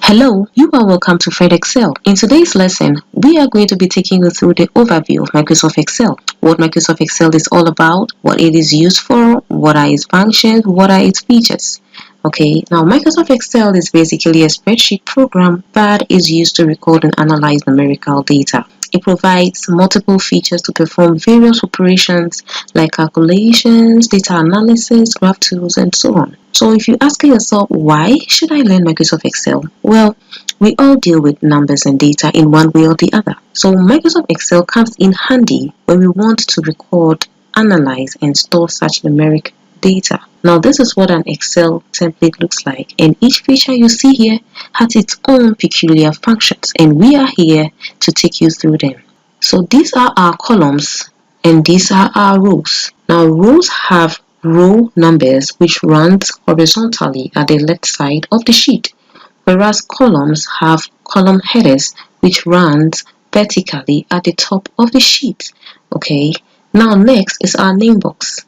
Hello, you are welcome to FredExcel. In today's lesson, we are going to be taking you through the overview of Microsoft Excel, what Microsoft Excel is all about, what it is used for, what are its functions, what are its features. Okay, now Microsoft Excel is basically a spreadsheet program that is used to record and analyze numerical data. It provides multiple features to perform various operations like calculations, data analysis, graph tools, and so on. So if you ask yourself, why should I learn Microsoft Excel? Well, we all deal with numbers and data in one way or the other. So Microsoft Excel comes in handy when we want to record, analyze, and store such numeric data. Now this is what an Excel template looks like, and each feature you see here has its own peculiar functions, and we are here to take you through them. So these are our columns and these are our rows. Now rows have row numbers which runs horizontally at the left side of the sheet, whereas columns have column headers which runs vertically at the top of the sheet. Okay, now next is our name box.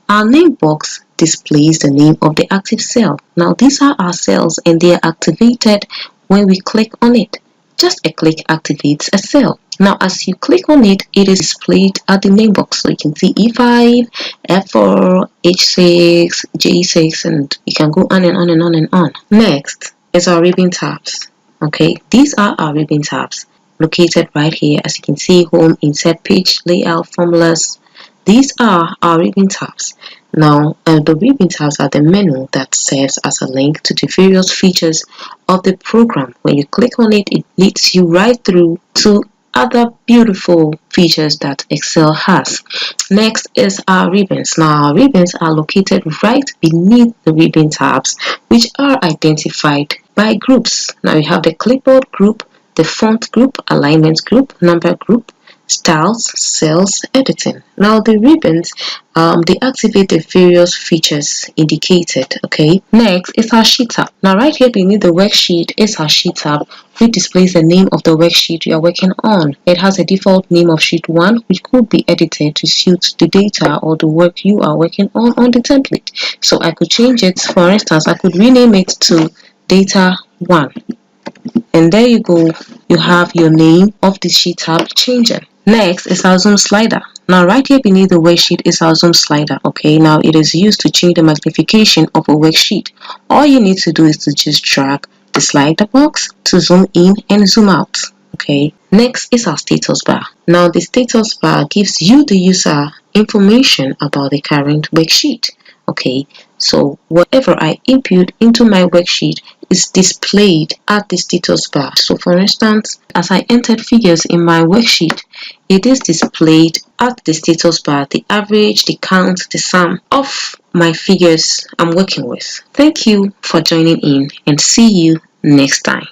Our name box displays the name of the active cell. Now these are our cells and they are activated when we click on it. Just a click activates a cell. Now as you click on it, it is displayed at the name box. So you can see E5, F4, H6, J6, and you can go on and on and on and on. Next is our ribbon tabs. Okay, these are our ribbon tabs located right here. As you can see, home, insert page, layout, formulas. These are our ribbon tabs. Now, the ribbon tabs are the menu that serves as a link to the various features of the program. When you click on it, it leads you right through to other beautiful features that Excel has. Next is our ribbons. Now, our ribbons are located right beneath the ribbon tabs, which are identified by groups. Now, you have the clipboard group, the font group, alignment group, number group, styles, cells, editing. Now the ribbons, they activate the various features indicated. Okay, next is our sheet tab. Now right here beneath the worksheet is our sheet tab, which displays the name of the worksheet you are working on. It has a default name of sheet 1, which could be edited to suit the data or the work you are working on the template. So I could change it. For instance, I could rename it to data 1. And there you go, you have your name of the sheet tab changing. Next is our zoom slider. Now right here beneath the worksheet is our zoom slider. Okay, now it is used to change the magnification of a worksheet. All you need to do is to just drag the slider box to zoom in and zoom out. Okay, next is our status bar. Now the status bar gives you, the user, information about the current worksheet. Okay, so whatever I input into my worksheet is displayed at the status bar. So for instance, as I entered figures in my worksheet, it is displayed at the status bar, the average, the count, the sum of my figures I'm working with. Thank you for joining in and see you next time.